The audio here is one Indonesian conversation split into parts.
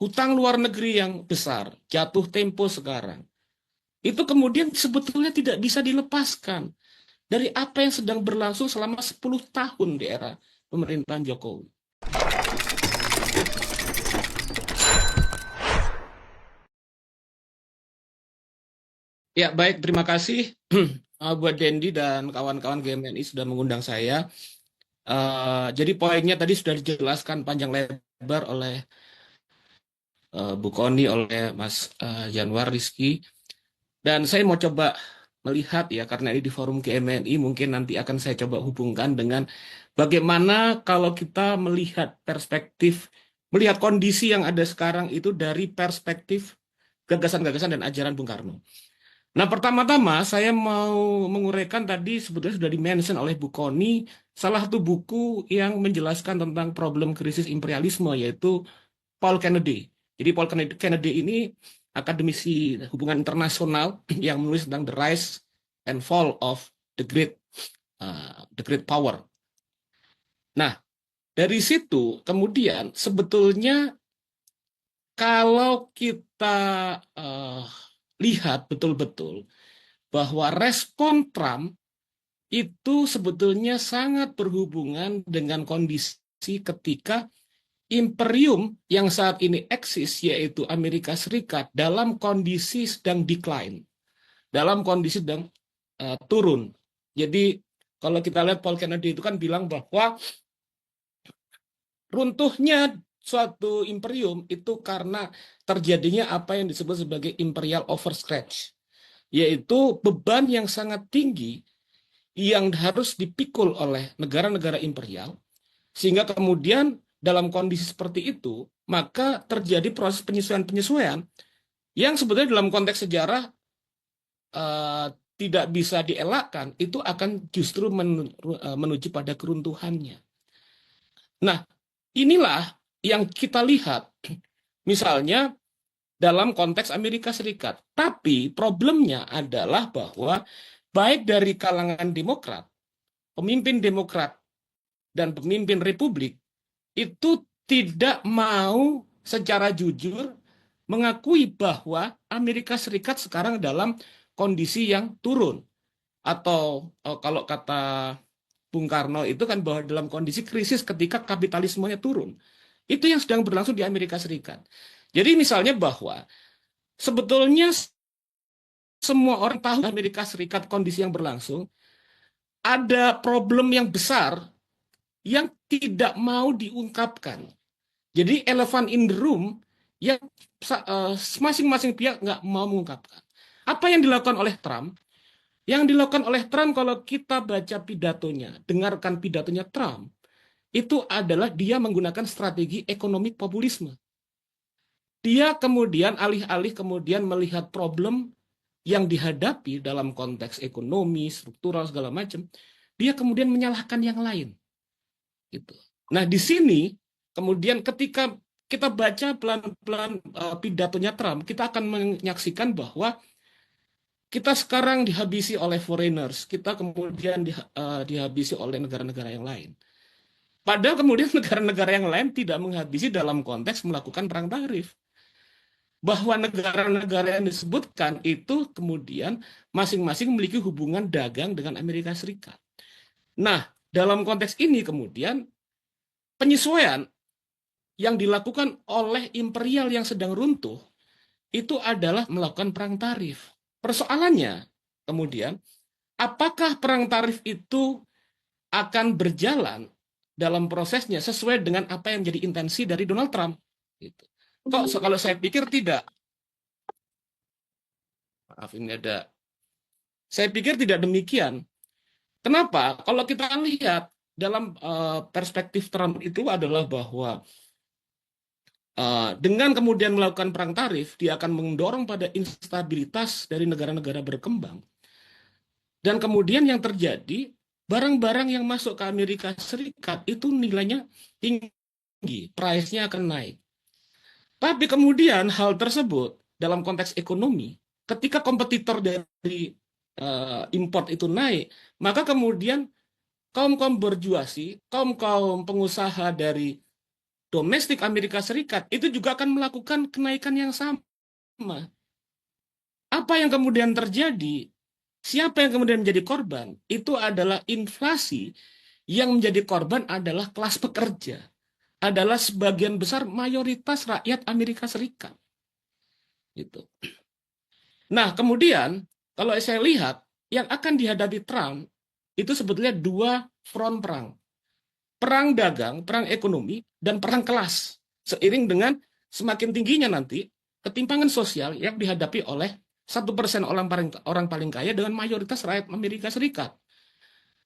hutang luar negeri yang besar, jatuh tempo sekarang, itu kemudian sebetulnya tidak bisa dilepaskan dari apa yang sedang berlangsung selama 10 tahun di era pemerintahan Jokowi. Ya, baik, terima kasih buat Dendi dan kawan-kawan GMNI sudah mengundang saya. Jadi poinnya tadi sudah dijelaskan panjang lebar oleh Bu Kony, oleh Mas Januar Rizky. Dan saya mau coba melihat ya, karena ini di forum GMNI, mungkin nanti akan saya coba hubungkan dengan bagaimana kalau kita melihat perspektif, melihat kondisi yang ada sekarang itu dari perspektif gagasan-gagasan dan ajaran Bung Karno. Nah, pertama-tama saya mau menguraikan tadi sebetulnya sudah dimention oleh Bu Kony, salah satu buku yang menjelaskan tentang problem krisis imperialisme, yaitu Paul Kennedy. Jadi Paul Kennedy ini akademisi hubungan internasional yang menulis tentang the rise and fall of the great power. Nah, dari situ kemudian sebetulnya kalau kita uh, lihat betul-betul bahwa respon Trump itu sebetulnya sangat berhubungan dengan kondisi ketika imperium yang saat ini eksis, yaitu Amerika Serikat, dalam kondisi sedang decline, dalam kondisi sedang turun. Jadi kalau kita lihat Paul Kennedy itu kan bilang bahwa runtuhnya suatu imperium itu karena terjadinya apa yang disebut sebagai imperial overstretch, yaitu beban yang sangat tinggi yang harus dipikul oleh negara-negara imperial, sehingga kemudian dalam kondisi seperti itu, maka terjadi proses penyesuaian-penyesuaian yang sebetulnya dalam konteks sejarah eh, tidak bisa dielakkan, itu akan justru menuju pada keruntuhannya. Nah, inilah yang kita lihat, misalnya dalam konteks Amerika Serikat. Tapi problemnya adalah bahwa baik dari kalangan Demokrat dan pemimpin Republik itu tidak mau secara jujur mengakui bahwa Amerika Serikat sekarang dalam kondisi yang turun. Atau kalau kata Bung Karno itu kan bahwa dalam kondisi krisis ketika kapitalismenya turun. Itu yang sedang berlangsung di Amerika Serikat. Jadi misalnya bahwa sebetulnya semua orang tahu Amerika Serikat kondisi yang berlangsung, ada problem yang besar yang tidak mau diungkapkan. Jadi elephant in the room yang masing-masing pihak nggak mau mengungkapkan. Apa yang dilakukan oleh Trump? Yang dilakukan oleh Trump kalau kita baca pidatonya, dengarkan pidatonya Trump, itu adalah dia menggunakan strategi ekonomi populisme. Dia kemudian alih-alih kemudian melihat problem yang dihadapi dalam konteks ekonomi, struktural segala macam, dia kemudian menyalahkan yang lain. Gitu. Nah, di sini kemudian ketika kita baca pelan-pelan pidatonya Trump, kita akan menyaksikan bahwa kita sekarang dihabisi oleh foreigners, kita kemudian dihabisi oleh negara-negara yang lain. Padahal kemudian negara-negara yang lain tidak menghabisi dalam konteks melakukan perang tarif. Bahwa negara-negara yang disebutkan itu kemudian masing-masing memiliki hubungan dagang dengan Amerika Serikat. Nah, dalam konteks ini kemudian penyesuaian yang dilakukan oleh imperial yang sedang runtuh itu adalah melakukan perang tarif. Persoalannya kemudian, apakah perang tarif itu akan berjalan dalam prosesnya sesuai dengan apa yang menjadi intensi dari Donald Trump? Gitu. Kok kalau saya pikir tidak. Maaf, ini ada. Saya pikir tidak demikian. Kenapa? Kalau kita lihat dalam perspektif Trump itu adalah bahwa dengan kemudian melakukan perang tarif, dia akan mendorong pada instabilitas dari negara-negara berkembang. Dan kemudian yang terjadi, barang-barang yang masuk ke Amerika Serikat itu nilainya tinggi, price-nya akan naik. Tapi kemudian hal tersebut dalam konteks ekonomi, ketika kompetitor dari import itu naik, maka kemudian kaum-kaum berjuasi, kaum-kaum pengusaha dari domestik Amerika Serikat itu juga akan melakukan kenaikan yang sama. Apa yang kemudian terjadi? Siapa yang kemudian menjadi korban? Itu adalah inflasi. Yang menjadi korban adalah kelas pekerja, adalah sebagian besar mayoritas rakyat Amerika Serikat. Gitu. Nah, kemudian kalau saya lihat yang akan dihadapi Trump itu sebetulnya dua front perang. Perang dagang, perang ekonomi, dan perang kelas. Seiring dengan semakin tingginya nanti ketimpangan sosial yang dihadapi oleh 1% orang paling kaya dengan mayoritas rakyat Amerika Serikat.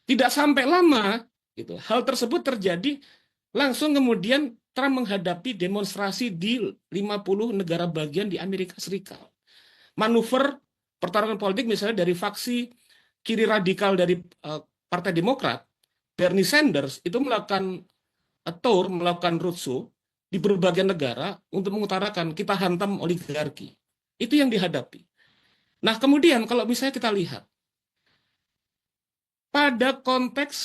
Tidak sampai lama, gitu. Hal tersebut terjadi langsung kemudian Trump menghadapi demonstrasi di 50 negara bagian di Amerika Serikat. Manuver pertarungan politik misalnya dari faksi kiri radikal dari Partai Demokrat, Bernie Sanders itu melakukan tour, melakukan roadshow di berbagai negara untuk mengutarakan kita hantam oligarki. Itu yang dihadapi. Nah, kemudian kalau misalnya kita lihat pada konteks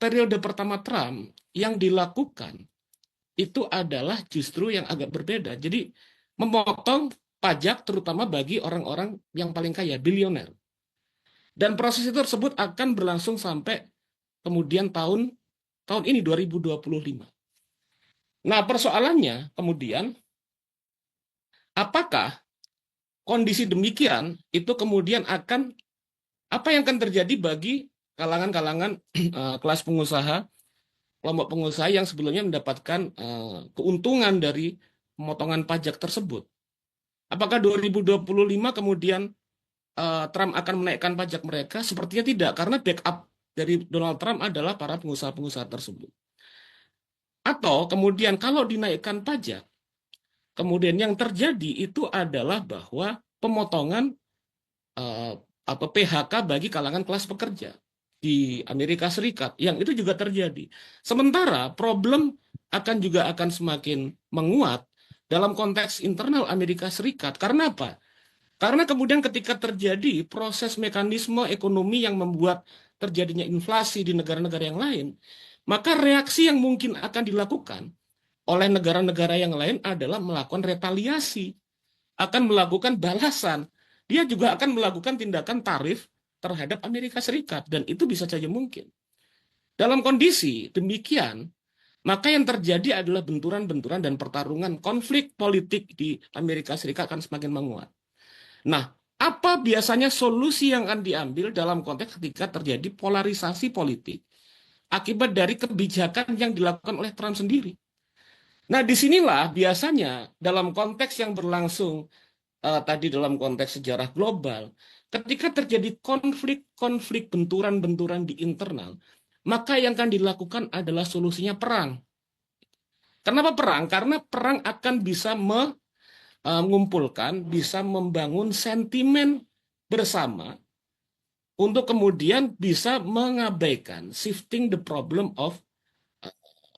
periode pertama Trump yang dilakukan itu adalah justru yang agak berbeda. Jadi memotong pajak terutama bagi orang-orang yang paling kaya, bilioner. Dan proses itu tersebut akan berlangsung sampai kemudian tahun ini 2025. Nah, persoalannya kemudian apakah kondisi demikian itu kemudian akan apa yang akan terjadi bagi kalangan-kalangan kelas pengusaha, kelompok pengusaha yang sebelumnya mendapatkan keuntungan dari pemotongan pajak tersebut. Apakah 2025 kemudian Trump akan menaikkan pajak mereka? Sepertinya tidak, karena backup dari Donald Trump adalah para pengusaha-pengusaha tersebut. Atau kemudian kalau dinaikkan pajak, kemudian yang terjadi itu adalah bahwa pemotongan atau PHK bagi kalangan kelas pekerja di Amerika Serikat, yang itu juga terjadi. Sementara problem juga akan semakin menguat dalam konteks internal Amerika Serikat. Karena apa? Karena kemudian ketika terjadi proses mekanisme ekonomi yang membuat terjadinya inflasi di negara-negara yang lain, maka reaksi yang mungkin akan dilakukan oleh negara-negara yang lain adalah melakukan retaliasi, akan melakukan balasan. Dia juga akan melakukan tindakan tarif terhadap Amerika Serikat, dan itu bisa saja mungkin. Dalam kondisi demikian, maka yang terjadi adalah benturan-benturan dan pertarungan konflik politik di Amerika Serikat akan semakin menguat. Nah, apa biasanya solusi yang akan diambil dalam konteks ketika terjadi polarisasi politik akibat dari kebijakan yang dilakukan oleh Trump sendiri? Nah, disinilah biasanya dalam konteks yang berlangsung tadi dalam konteks sejarah global, ketika terjadi konflik-konflik, benturan-benturan di internal, maka yang akan dilakukan adalah solusinya perang. Kenapa perang? Karena perang akan bisa mengumpulkan, bisa membangun sentimen bersama untuk kemudian bisa mengabaikan shifting the problem of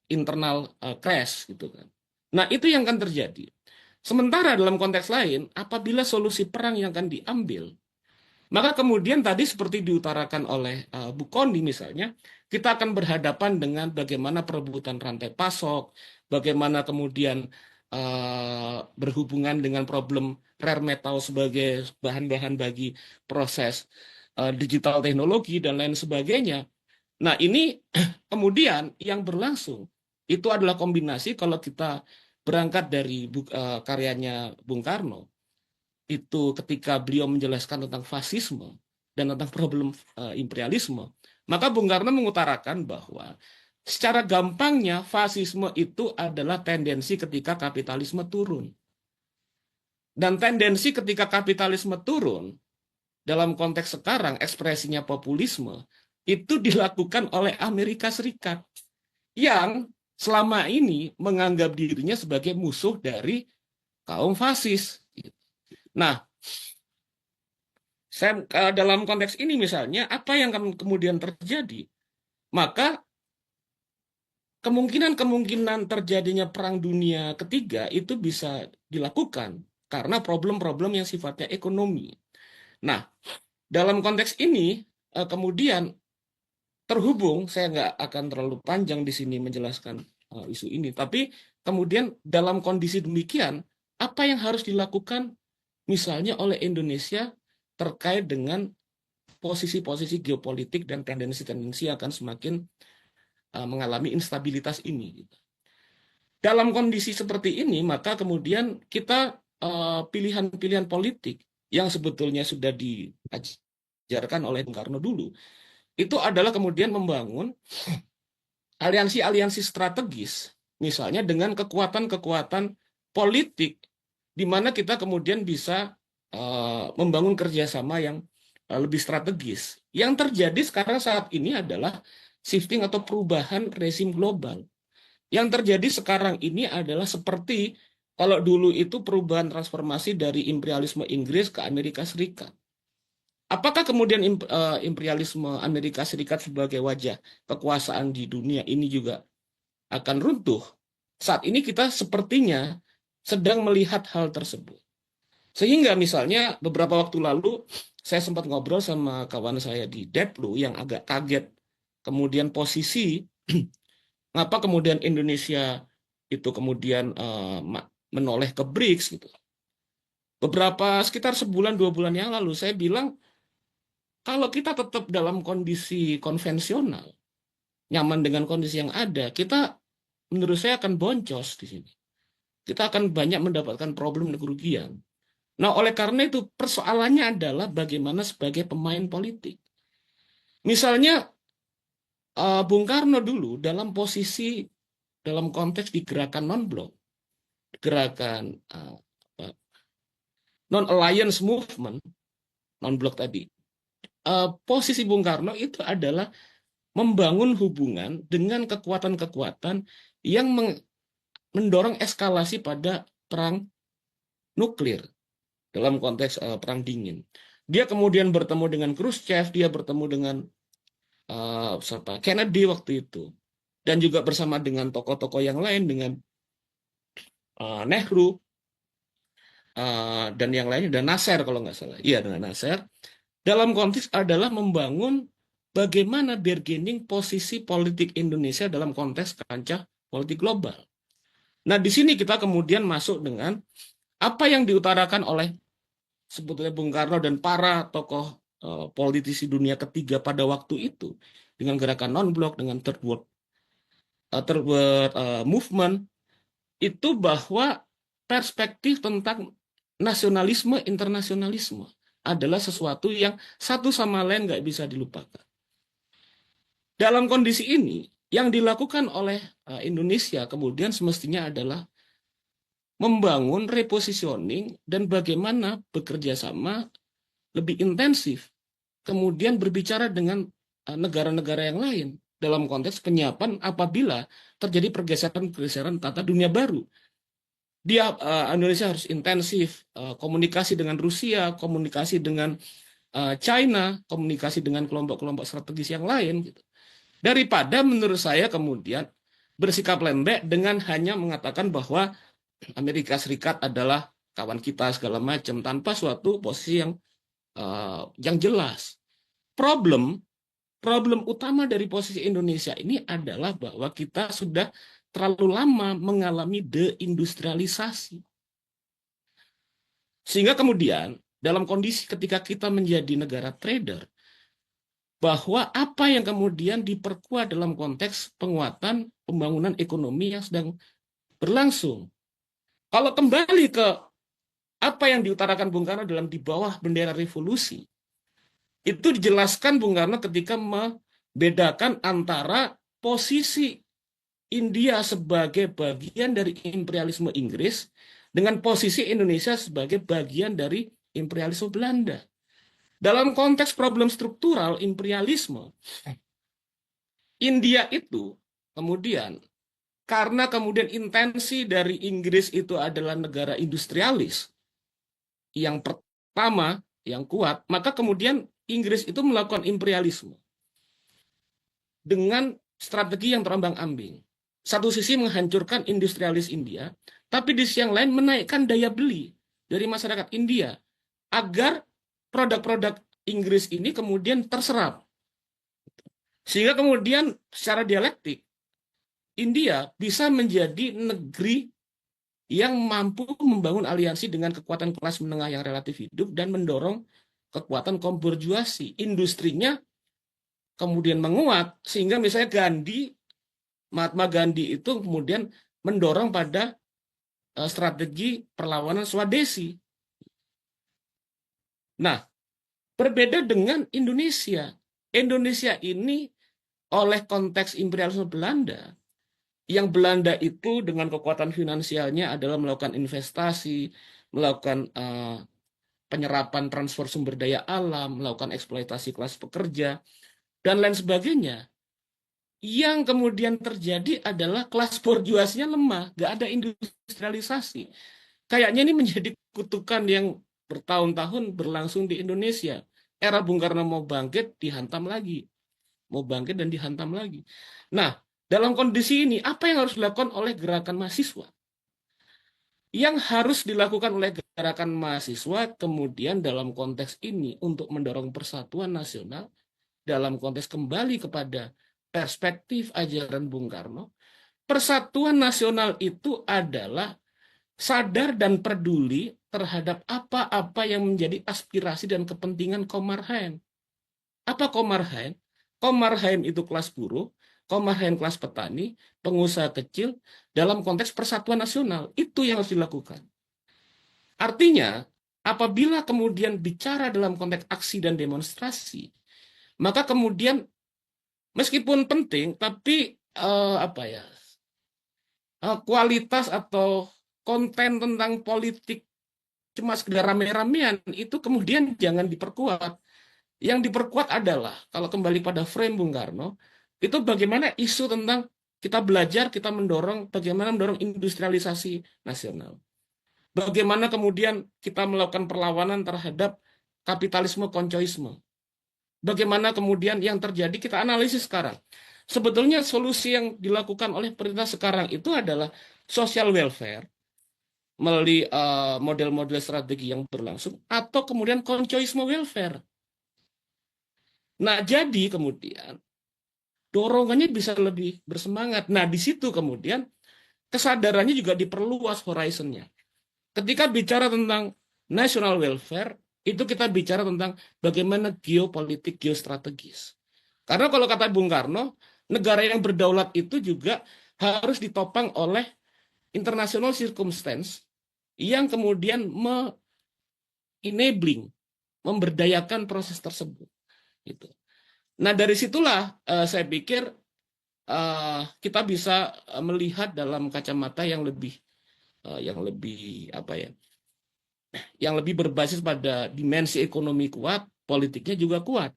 internal crash gitu kan. Nah, itu yang akan terjadi. Sementara dalam konteks lain, apabila solusi perang yang akan diambil, maka kemudian tadi seperti diutarakan oleh Bu Kondi misalnya, kita akan berhadapan dengan bagaimana perebutan rantai pasok, bagaimana kemudian berhubungan dengan problem rare metal sebagai bahan-bahan bagi proses digital teknologi dan lain sebagainya. Nah, ini kemudian yang berlangsung itu adalah kombinasi kalau kita berangkat dari karyanya Bung Karno, itu ketika beliau menjelaskan tentang fasisme dan tentang problem imperialisme, maka Bung Karno mengutarakan bahwa secara gampangnya fasisme itu adalah tendensi ketika kapitalisme turun. Dan tendensi ketika kapitalisme turun, dalam konteks sekarang ekspresinya populisme, itu dilakukan oleh Amerika Serikat yang selama ini menganggap dirinya sebagai musuh dari kaum fasis. Nah, dalam konteks ini misalnya, apa yang kemudian terjadi? Maka kemungkinan terjadinya Perang Dunia Ketiga itu bisa dilakukan karena problem-problem yang sifatnya ekonomi. Nah, dalam konteks ini, kemudian terhubung, saya nggak akan terlalu panjang di sini menjelaskan isu ini. Tapi kemudian dalam kondisi demikian, apa yang harus dilakukan misalnya oleh Indonesia terkait dengan posisi-posisi geopolitik dan tendensi-tendensi akan semakin mengalami instabilitas ini. Dalam kondisi seperti ini, maka kemudian kita pilihan-pilihan politik yang sebetulnya sudah diajarkan oleh Bung Karno dulu, itu adalah kemudian membangun aliansi-aliansi strategis, misalnya dengan kekuatan-kekuatan politik, di mana kita kemudian bisa membangun kerjasama yang lebih strategis. Yang terjadi sekarang saat ini adalah shifting atau perubahan rezim global. Yang terjadi sekarang ini adalah seperti kalau dulu itu perubahan transformasi dari imperialisme Inggris ke Amerika Serikat. Apakah kemudian imperialisme Amerika Serikat sebagai wajah kekuasaan di dunia ini juga akan runtuh? Saat ini kita sepertinya sedang melihat hal tersebut. Sehingga misalnya beberapa waktu lalu saya sempat ngobrol sama kawan saya di Deplu yang agak kaget kemudian posisi ngapa kemudian Indonesia itu kemudian menoleh ke BRICS gitu. Beberapa sekitar sebulan 2 bulan yang lalu saya bilang kalau kita tetap dalam kondisi konvensional, nyaman dengan kondisi yang ada, kita menurut saya akan boncos di sini. Kita akan banyak mendapatkan problem dan kerugian. Nah, oleh karena itu persoalannya adalah bagaimana sebagai pemain politik. Misalnya Bung Karno dulu dalam posisi dalam konteks di gerakan non-blok, gerakan non-alliance movement, non-blok tadi, posisi Bung Karno itu adalah membangun hubungan dengan kekuatan-kekuatan yang mendorong eskalasi pada perang nuklir dalam konteks perang dingin. Dia kemudian bertemu dengan Khrushchev, dia bertemu dengan Kennedy waktu itu, dan juga bersama dengan tokoh-tokoh yang lain, dengan Nehru dan yang lainnya, dan Nasser kalau nggak salah. Iya, dengan Nasser. Dalam konteks adalah membangun bagaimana bargaining posisi politik Indonesia dalam konteks kancah politik global. Nah, di sini kita kemudian masuk dengan apa yang diutarakan oleh sebetulnya Bung Karno dan para tokoh politisi dunia ketiga pada waktu itu, dengan gerakan non-blok, dengan third world movement, itu bahwa perspektif tentang nasionalisme, internasionalisme adalah sesuatu yang satu sama lain nggak bisa dilupakan. Dalam kondisi ini, yang dilakukan oleh Indonesia kemudian semestinya adalah membangun repositioning dan bagaimana bekerja sama lebih intensif, kemudian berbicara dengan negara-negara yang lain dalam konteks penyiapan apabila terjadi pergeseran-pergeseran tata dunia baru. Indonesia harus intensif komunikasi dengan Rusia, komunikasi dengan China, komunikasi dengan kelompok-kelompok strategis yang lain, gitu. Daripada menurut saya kemudian bersikap lembek dengan hanya mengatakan bahwa Amerika Serikat adalah kawan kita segala macam tanpa suatu posisi yang jelas. Problem utama dari posisi Indonesia ini adalah bahwa kita sudah terlalu lama mengalami deindustrialisasi. Sehingga kemudian dalam kondisi ketika kita menjadi negara trader, bahwa apa yang kemudian diperkuat dalam konteks penguatan pembangunan ekonomi yang sedang berlangsung. Kalau kembali ke apa yang diutarakan Bung Karno dalam Di Bawah Bendera Revolusi, itu dijelaskan Bung Karno ketika membedakan antara posisi India sebagai bagian dari imperialisme Inggris dengan posisi Indonesia sebagai bagian dari imperialisme Belanda. Dalam konteks problem struktural imperialisme, India itu kemudian karena kemudian intensi dari Inggris itu adalah negara industrialis yang pertama, yang kuat, maka kemudian Inggris itu melakukan imperialisme dengan strategi yang terombang-ambing. Satu sisi menghancurkan industrialis India, tapi di sisi yang lain menaikkan daya beli dari masyarakat India agar produk-produk Inggris ini kemudian terserap. Sehingga kemudian secara dialektik, India bisa menjadi negeri yang mampu membangun aliansi dengan kekuatan kelas menengah yang relatif hidup dan mendorong kekuatan kaum borjuasi. Industrinya kemudian menguat, sehingga misalnya Mahatma Gandhi itu kemudian mendorong pada strategi perlawanan Swadesi. Nah, berbeda dengan Indonesia. Indonesia ini oleh konteks imperialisme Belanda, yang Belanda itu dengan kekuatan finansialnya adalah melakukan investasi, melakukan penyerapan transfer sumber daya alam, melakukan eksploitasi kelas pekerja, dan lain sebagainya. Yang kemudian terjadi adalah kelas borjuasnya lemah, nggak ada industrialisasi. Kayaknya ini menjadi kutukan yang bertahun-tahun berlangsung di Indonesia. Era Bung Karno mau bangkit, dihantam lagi. Mau bangkit dan dihantam lagi. Nah, dalam kondisi ini, apa yang harus dilakukan oleh gerakan mahasiswa? Yang harus dilakukan oleh gerakan mahasiswa kemudian dalam konteks ini untuk mendorong persatuan nasional, dalam konteks kembali kepada perspektif ajaran Bung Karno, persatuan nasional itu adalah sadar dan peduli terhadap apa-apa yang menjadi aspirasi dan kepentingan kaum marhaen. Apa kaum marhaen? Kaum marhaen itu kelas buruh, kaum marhaen kelas petani, pengusaha kecil, dalam konteks persatuan nasional. Itu yang harus dilakukan. Artinya, apabila kemudian bicara dalam konteks aksi dan demonstrasi, maka kemudian meskipun penting, tapi kualitas atau konten tentang politik cuma sekedar rame-ramean itu kemudian jangan diperkuat. Yang diperkuat adalah kalau kembali pada frame Bung Karno, itu bagaimana isu tentang kita belajar, kita mendorong bagaimana mendorong industrialisasi nasional. Bagaimana kemudian kita melakukan perlawanan terhadap kapitalisme koncoisme. Bagaimana kemudian yang terjadi kita analisis sekarang. Sebetulnya solusi yang dilakukan oleh pemerintah sekarang itu adalah social welfare melalui model-model strategi yang berlangsung atau kemudian koncoisme welfare. Nah, jadi kemudian dorongannya bisa lebih bersemangat. Nah, di situ kemudian kesadarannya juga diperluas horizonnya. Ketika bicara tentang national welfare, itu kita bicara tentang bagaimana geopolitik geostrategis. Karena kalau kata Bung Karno, negara yang berdaulat itu juga harus ditopang oleh international circumstance yang kemudian enabling, memberdayakan proses tersebut. Gitu. Nah, dari situlah saya pikir kita bisa melihat dalam kacamata yang lebih apa ya, yang lebih berbasis pada dimensi ekonomi kuat, politiknya juga kuat.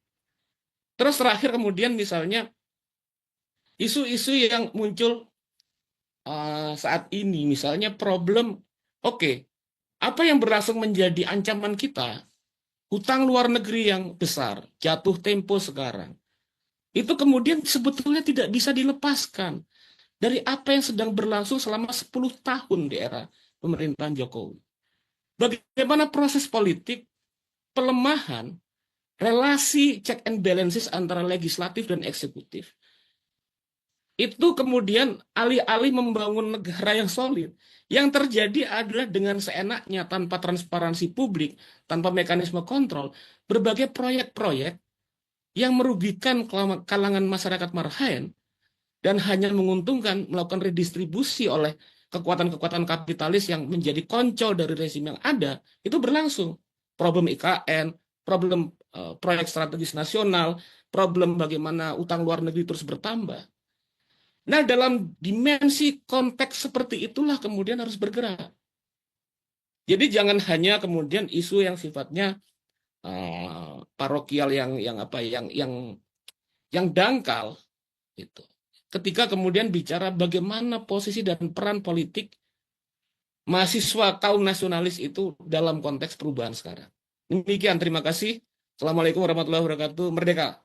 Terus terakhir kemudian misalnya isu-isu yang muncul saat ini, misalnya problem, apa yang berlangsung menjadi ancaman kita, hutang luar negeri yang besar, jatuh tempo sekarang, itu kemudian sebetulnya tidak bisa dilepaskan dari apa yang sedang berlangsung selama 10 tahun di era pemerintahan Jokowi. Bagaimana proses politik, pelemahan, relasi check and balances antara legislatif dan eksekutif, itu kemudian alih-alih membangun negara yang solid, yang terjadi adalah dengan seenaknya, tanpa transparansi publik, tanpa mekanisme kontrol, berbagai proyek-proyek yang merugikan kalangan masyarakat marhaen dan hanya menguntungkan melakukan redistribusi oleh kekuatan-kekuatan kapitalis yang menjadi konco dari rezim yang ada, itu berlangsung. Problem IKN, problem proyek strategis nasional, problem bagaimana utang luar negeri terus bertambah. Nah, dalam dimensi konteks seperti itulah kemudian harus bergerak. Jadi jangan hanya kemudian isu yang sifatnya parokial yang dangkal itu. Ketika kemudian bicara bagaimana posisi dan peran politik mahasiswa kaum nasionalis itu dalam konteks perubahan sekarang. Demikian, terima kasih. Assalamualaikum warahmatullahi wabarakatuh. Merdeka.